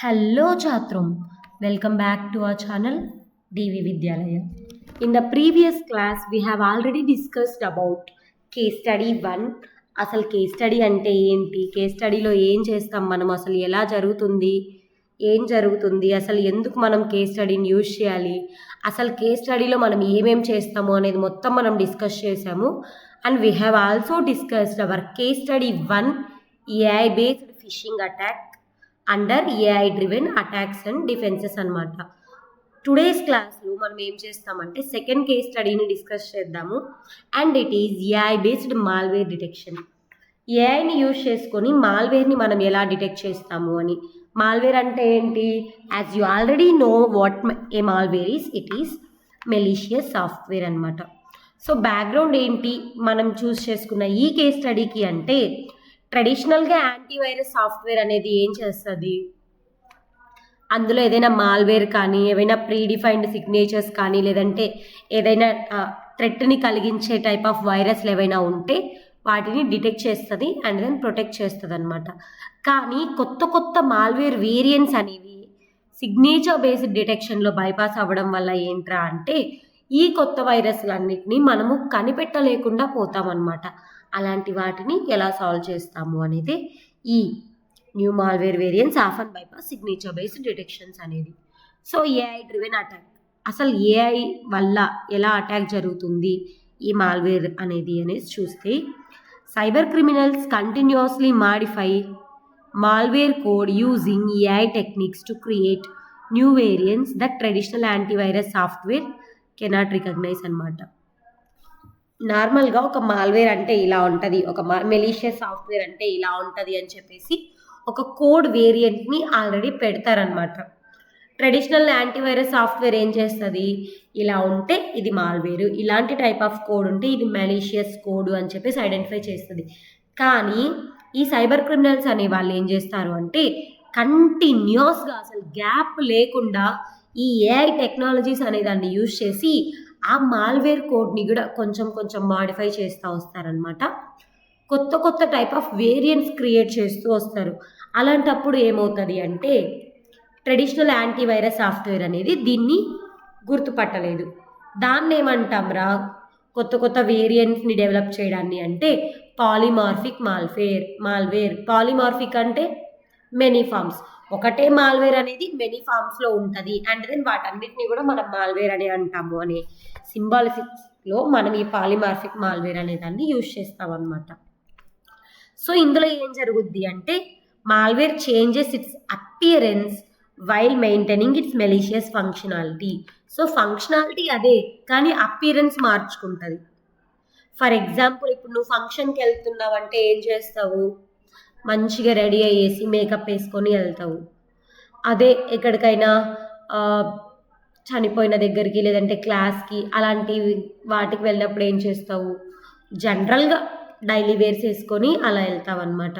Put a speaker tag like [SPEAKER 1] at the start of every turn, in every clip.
[SPEAKER 1] Hello Chatrum, welcome back to our channel DV Vidyalaya. In the previous class, we have already discussed about case study 1. అసలు case study అంటే ఏంటి, case స్టడీలో ఏం చేస్తాం మనం, అసలు ఎలా జరుగుతుంది, ఏం జరుగుతుంది, అసలు ఎందుకు మనం కేస్ స్టడీని యూజ్ చేయాలి, అసలు కేస్ స్టడీలో మనం ఏమేం చేస్తాము అనేది మొత్తం మనం డిస్కస్ చేసాము. And we have also discussed our case study 1 AI based fishing attack under AI driven attacks and defences అనమాట. టుడేస్ క్లాస్లో మనం ఏం చేస్తామంటే సెకండ్ కేస్ స్టడీని డిస్కస్ చేద్దాము. And it is AI based malware detection. ఏఐని యూజ్ చేసుకొని మాల్వేర్ని మనం ఎలా డిటెక్ట్ చేస్తాము అని. మాల్వేర్ అంటే ఏంటి? As you already know what a malware is, it is malicious software అనమాట. సో బ్యాక్గ్రౌండ్ ఏంటి మనం చూస్ చేసుకున్న ఈ కేస్ స్టడీకి అంటే, ట్రెడిషనల్గా యాంటీవైరస్ సాఫ్ట్వేర్ అనేది ఏం చేస్తుంది, అందులో ఏదైనా మాల్వేర్ కానీ, ఏవైనా ప్రీడిఫైన్డ్ సిగ్నేచర్స్ కానీ, లేదంటే ఏదైనా థ్రెట్ని కలిగించే టైప్ ఆఫ్ వైరస్లు ఏవైనా ఉంటే వాటిని డిటెక్ట్ చేస్తుంది అండ్ దెన్ ప్రొటెక్ట్ చేస్తుంది అనమాట. కానీ కొత్త కొత్త మాల్వేర్ వేరియంట్స్ అనేవి సిగ్నేచర్ బేస్డ్ డిటెక్షన్లో బైపాస్ అవ్వడం వల్ల ఏంట్రా అంటే, ఈ కొత్త వైరస్లన్నిటినీ మనము కనిపెట్టలేకుండా పోతామన్నమాట. అలాంటి వాటిని ఎలా సాల్వ్ చేస్తాము అనేది ఈ new malware variants often bypass signature based detections అనేది. సో ఏఐ డ్రివెన్ అటాక్, అసలు ఏఐ వల్ల ఎలా అటాక్ జరుగుతుంది ఈ మాల్వేర్ అనేది చూస్తే, cyber criminals continuously modify malware code using AI techniques to create new variants that traditional antivirus software cannot recognize అనమాట. నార్మల్గా ఒక మాల్వేర్ అంటే ఇలా ఉంటుంది, ఒక మెలీషియస్ సాఫ్ట్వేర్ అంటే ఇలా ఉంటుంది అని చెప్పేసి ఒక కోడ్ వేరియంట్ని ఆల్రెడీ పెడతారనమాట. ట్రెడిషనల్ యాంటీవైరస్ సాఫ్ట్వేర్ ఏం చేస్తుంది, ఇలా ఉంటే ఇది మాల్వేరు, ఇలాంటి టైప్ ఆఫ్ కోడ్ ఉంటే ఇది మెలీషియస్ కోడ్ అని చెప్పేసి ఐడెంటిఫై చేస్తుంది. కానీ ఈ సైబర్ క్రిమినల్స్ అనే వాళ్ళు ఏం చేస్తారు అంటే, కంటిన్యూస్గా అసలు గ్యాప్ లేకుండా ఈ ఏఐ టెక్నాలజీస్ అనే దాన్ని యూజ్ చేసి ఆ మాల్వేర్ కోడ్ని కూడా కొంచెం కొంచెం మాడిఫై చేస్తూ వస్తారనమాట. కొత్త కొత్త టైప్ ఆఫ్ వేరియంట్స్ క్రియేట్ చేస్తూ వస్తారు. అలాంటప్పుడు ఏమవుతుంది అంటే, ట్రెడిషనల్ యాంటీవైరస్ సాఫ్ట్వేర్ అనేది దీన్ని గుర్తుపట్టలేదు. దాన్ని ఏమంటాంరా, కొత్త కొత్త వేరియంట్స్ని డెవలప్ చేయడాన్ని అంటే పాలిమార్ఫిక్ మాల్వేర్. పాలిమార్ఫిక్ అంటే మెనీ ఫార్మ్స్, ఒకటే మాల్వేర్ అనేది మెనీ ఫార్మ్స్లో ఉంటుంది అండ్ దెన్ వాటన్నిటిని కూడా మనం మాల్వేర్ అని అంటాము అనే సింబాలిసిక్స్లో మనం ఈ పాలిమార్ఫిక్ మాల్వేర్ అనే దాన్ని యూజ్ చేస్తాం అనమాట. సో ఇందులో ఏం జరుగుద్ది అంటే, malware changes it's appearance while maintaining it's malicious functionality. So functionality అదే, కానీ అపియరెన్స్ మార్చుకుంటుంది. ఫర్ ఎగ్జాంపుల్, ఇప్పుడు నువ్వు ఫంక్షన్కి వెళ్తున్నావు అంటే ఏం చేస్తావు, మంచిగా రెడీ అయ్యేసి మేకప్ వేసుకొని వెళ్తావు. అదే ఎక్కడికైనా చనిపోయిన దగ్గరికి, లేదంటే క్లాస్కి, అలాంటి వాటికి వెళ్ళినప్పుడు ఏం చేస్తావు, జనరల్గా డైలీ వేర్స్ వేసుకొని అలా వెళ్తావు అనమాట.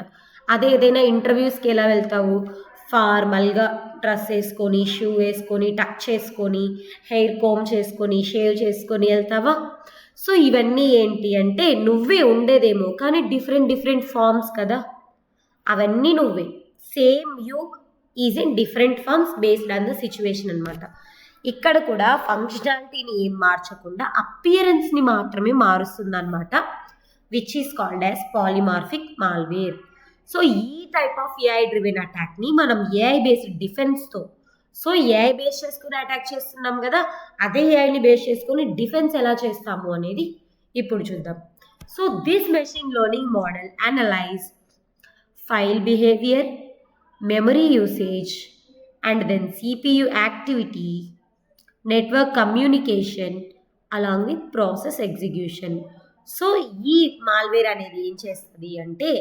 [SPEAKER 1] అదే ఏదైనా ఇంటర్వ్యూస్కి ఎలా వెళ్తావు, ఫార్మల్గా డ్రెస్ వేసుకొని, షూ వేసుకొని, టక్ చేసుకొని, హెయిర్ కోమ్ చేసుకొని, షేవ్ చేసుకొని వెళ్తావా. సో ఇవన్నీ ఏంటి అంటే, నువ్వే ఉండేదేమో కానీ డిఫరెంట్ ఫార్మ్స్ కదా, అవన్నీ నువ్వే. Same you is in different forms based on the situation అనమాట. ఇక్కడ కూడా ఫంక్షనాలిటీని ఏం మార్చకుండా అపియరెన్స్ని మాత్రమే మారుస్తుంది అనమాట, which is called as polymorphic malware. So ఈ టైప్ ఆఫ్ ఏఐ డ్రివెన్ అటాక్ని మనం ఏఐ బేస్డ్ డిఫెన్స్తో, సో ఏఐ బేస్ చేసుకుని అటాక్ చేస్తున్నాం కదా, అదే ఏఐని బేస్ చేసుకొని డిఫెన్స్ ఎలా చేస్తాము అనేది ఇప్పుడు చూద్దాం. So this machine learning model analyse file behavior, memory usage, and then CPU activity, network communication, along with process execution. So ఈ మాల్వేర్ అనేది ఏం చేస్తుంది అంటే,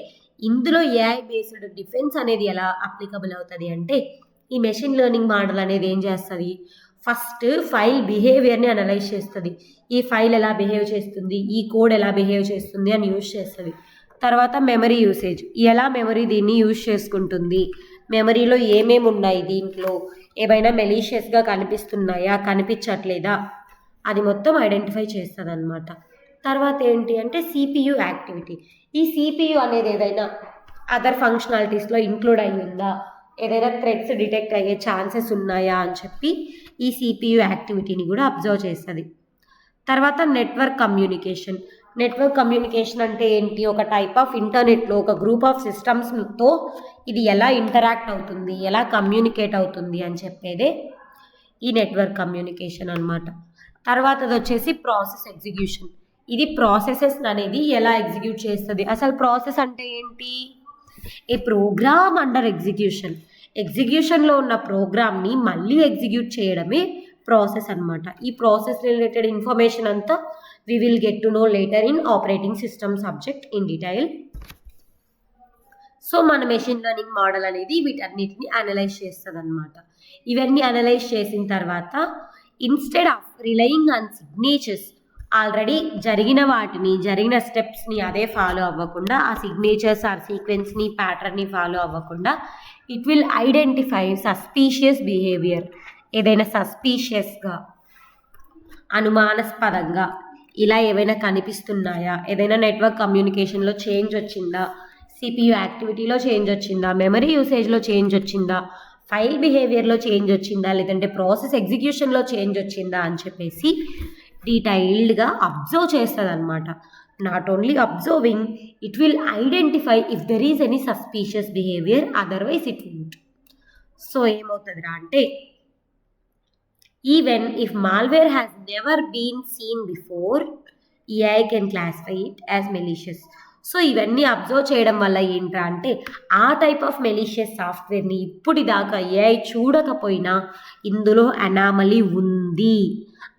[SPEAKER 1] ఇందులో ఏఐ బేస్డ్ డిఫెన్స్ అనేది ఎలా అప్లికబుల్ అవుతుంది అంటే, ఈ మెషిన్ లెర్నింగ్ మోడల్ అనేది ఏం చేస్తుంది, ఫస్ట్ ఫైల్ బిహేవియర్ని అనలైజ్ చేస్తుంది. ఈ ఫైల్ ఎలా బిహేవ్ చేస్తుంది, ఈ కోడ్ ఎలా బిహేవ్ చేస్తుంది అని యూజ్ చేస్తుంది. తర్వాత మెమరీ యూసేజ్, ఎలా మెమరీ దీన్ని యూజ్ చేసుకుంటుంది, మెమరీలో ఏమేమి ఉన్నాయి, దీంట్లో ఏమైనా మెలీషియస్గా కనిపిస్తున్నాయా, కనిపించట్లేదా, అది మొత్తం ఐడెంటిఫై చేస్తుంది అనమాట. తర్వాత ఏంటి అంటే CPU యాక్టివిటీ. ఈ CPU అనేది ఏదైనా అదర్ ఫంక్షనాలిటీస్లో ఇంక్లూడ్ అయి ఉందా, ఏదైనా థ్రెడ్స్ డిటెక్ట్ అయ్యే ఛాన్సెస్ ఉన్నాయా అని చెప్పి ఈ సిపియు యాక్టివిటీని కూడా అబ్జర్వ్ చేస్తుంది. తర్వాత నెట్వర్క్ కమ్యూనికేషన్. నెట్వర్క్ కమ్యూనికేషన్ అంటే ఏంటి? ఒక టైప్ ఆఫ్ ఇంటర్నెట్లో ఒక గ్రూప్ ఆఫ్ సిస్టమ్స్తో ఇది ఎలా ఇంటరాక్ట్ అవుతుంది, ఎలా కమ్యూనికేట్ అవుతుంది అని చెప్పేదే ఈ నెట్వర్క్ కమ్యూనికేషన్ అనమాట. తర్వాతది వచ్చేసి ప్రాసెస్ ఎగ్జిక్యూషన్. ఇది ప్రాసెసెస్ అనేది ఎలా ఎగ్జిక్యూట్ చేస్తుంది. అసలు ప్రాసెస్ అంటే ఏంటి? ఏ ప్రోగ్రామ్ అండర్ ఎగ్జిక్యూషన్లో ఉన్న ప్రోగ్రామ్ని మళ్ళీ ఎగ్జిక్యూట్ చేయడమే ప్రాసెస్ అనమాట. ఈ ప్రాసెస్ రిలేటెడ్ ఇన్ఫర్మేషన్ అంతా we will get to know later in operating system subject in detail. So మన మెషిన్ లెర్నింగ్ మోడల్ అనేది వీటన్నిటిని అనలైజ్ చేస్తుంది అనమాట. ఇవన్నీ అనలైజ్ చేసిన తర్వాత instead of relying on signatures, already జరిగిన స్టెప్స్ని అదే ఫాలో అవ్వకుండా, ఆ సిగ్నేచర్స్ ఆ సీక్వెన్స్ని ప్యాటర్న్ని ఫాలో అవ్వకుండా it will identify suspicious behaviour. ఏదైనా సస్పీషియస్గా, అనుమానాస్పదంగా ఇలా ఏవైనా కనిపిస్తున్నాయా, ఏదైనా నెట్వర్క్ కమ్యూనికేషన్లో చేంజ్ వచ్చిందా, సిపియు యాక్టివిటీలో చేంజ్ వచ్చిందా, మెమరీ యూసేజ్లో చేంజ్ వచ్చిందా, ఫైల్ బిహేవియర్లో చేంజ్ వచ్చిందా, లేదంటే ప్రాసెస్ ఎగ్జిక్యూషన్లో చేంజ్ వచ్చిందా అని చెప్పేసి డీటెయిల్డ్గా అబ్జర్వ్ చేస్తుంది అనమాట. Not only observing, it will identify if there is any suspicious behaviour, otherwise it will. So ఏమవుతుందిరా అంటే, even if malware has never been seen before, AI can classify it as malicious. So ఇవన్నీ observe చేయడం వల్ల ఏంట్రా అంటే, ఆ type of malicious సాఫ్ట్వేర్ని ఇప్పటిదాకా ఏఐ చూడకపోయినా ఇందులో అనామలీ ఉంది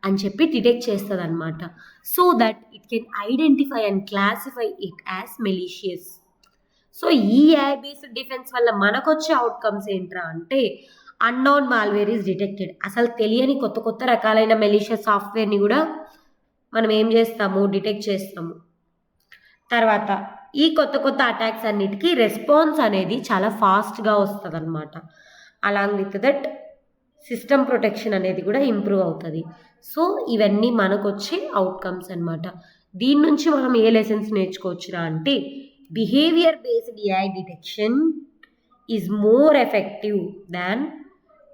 [SPEAKER 1] అని చెప్పి డిటెక్ట్ చేస్తుంది అనమాట. So that it can identify and classify it as malicious. So ఈ ఏఐ బేస్డ్ డిఫెన్స్ వల్ల మనకొచ్చే అవుట్కమ్స్ ఏంట్రా అంటే, అన్నోన్ మాల్వేర్ ఈజ్ డిటెక్టెడ్. అసలు తెలియని కొత్త రకాలైన మెలీషియస్ సాఫ్ట్వేర్ని కూడా మనం ఏం చేస్తాము, డిటెక్ట్ చేస్తాము. తర్వాత ఈ కొత్త అటాక్స్ అన్నిటికీ రెస్పాన్స్ అనేది చాలా ఫాస్ట్గా వస్తుంది అనమాట. Along with that system protection అనేది కూడా ఇంప్రూవ్ అవుతుంది. సో ఇవన్నీ మనకు వచ్చే అవుట్కమ్స్ అనమాట. దీని నుంచి మనం ఏ లెసన్స్ నేర్చుకోవచ్చురా అంటే, behaviour based AI detection is more effective than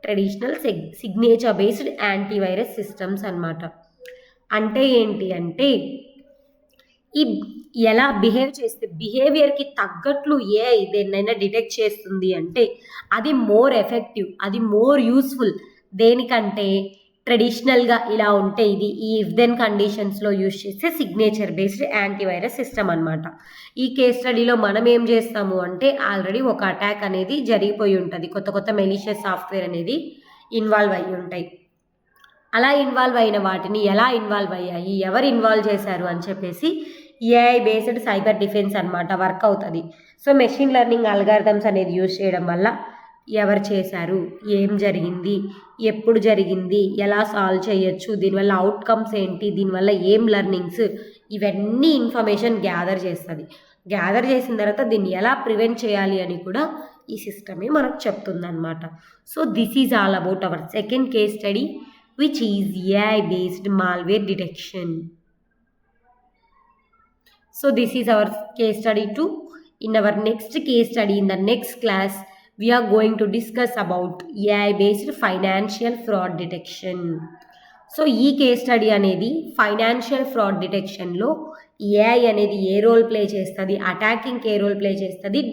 [SPEAKER 1] traditional signature based antivirus systems అనమాట. అంటే ఏంటి అంటే, ఈ ఎలా బిహేవ్ చేస్తే బిహేవియర్కి తగ్గట్లు ఏఐ దేన్నైనా డిటెక్ట్ చేస్తుంది అంటే అది మోర్ ఎఫెక్టివ్, అది మోర్ యూస్ఫుల్. దేనికంటే ట్రెడిషనల్గా ఇలా ఉంటే ఇది ఈ ఇఫ్ దెన్ కండిషన్స్లో యూజ్ చేసే సిగ్నేచర్ బేస్డ్ యాంటీవైరస్ సిస్టమ్ అనమాట. ఈ కేస్ స్టడీలో మనం ఏం చేస్తాము అంటే, ఆల్రెడీ ఒక అటాక్ అనేది జరిగిపోయి ఉంటుంది, కొత్త మెలీషియస్ సాఫ్ట్వేర్ అనేది ఇన్వాల్వ్ అయ్యి ఉంటాయి. అలా ఇన్వాల్వ్ అయిన వాటిని ఎలా ఇన్వాల్వ్ అయ్యాయి, ఎవరు ఇన్వాల్వ్ చేశారు అని చెప్పేసి ఏఐ బేస్డ్ సైబర్ డిఫెన్స్ అనమాట వర్క్ అవుతుంది. సో మెషిన్ లెర్నింగ్ అల్గారిథమ్స్ అనేది యూజ్ చేయడం వల్ల ఎవరు చేశారు, ఏం జరిగింది, ఎప్పుడు జరిగింది, ఎలా సాల్వ్ చేయొచ్చు, దీనివల్ల అవుట్కమ్స్ ఏంటి, దీనివల్ల ఏం లెర్నింగ్స్, ఇవన్నీ ఇన్ఫర్మేషన్ గ్యాదర్ చేస్తుంది. గ్యాదర్ చేసిన తర్వాత దీన్ని ఎలా ప్రివెంట్ చేయాలి అని కూడా ఈ సిస్టమే మనకు చెప్తుంది అనమాట. So this is all about our second case study, which is AI based malware detection. So this is our case study 2. In our next case study, in the next class, we are going to discuss about AI based financial fraud detection. So ఈ case study అనేది financial fraud డిటెక్షన్లో AI అనేది ఏ role play చేస్తుంది, అటాకింగ్కి ఏ role play చేస్తుంది,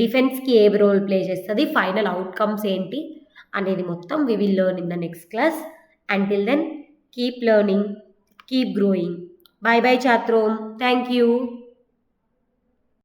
[SPEAKER 1] డిఫెన్స్కి ఏ role play చేస్తుంది, final outcomes ఏంటి అనేది మొత్తం we will learn in the next class. Until then, keep learning, keep growing. Bye bye Chatrom. Thank you.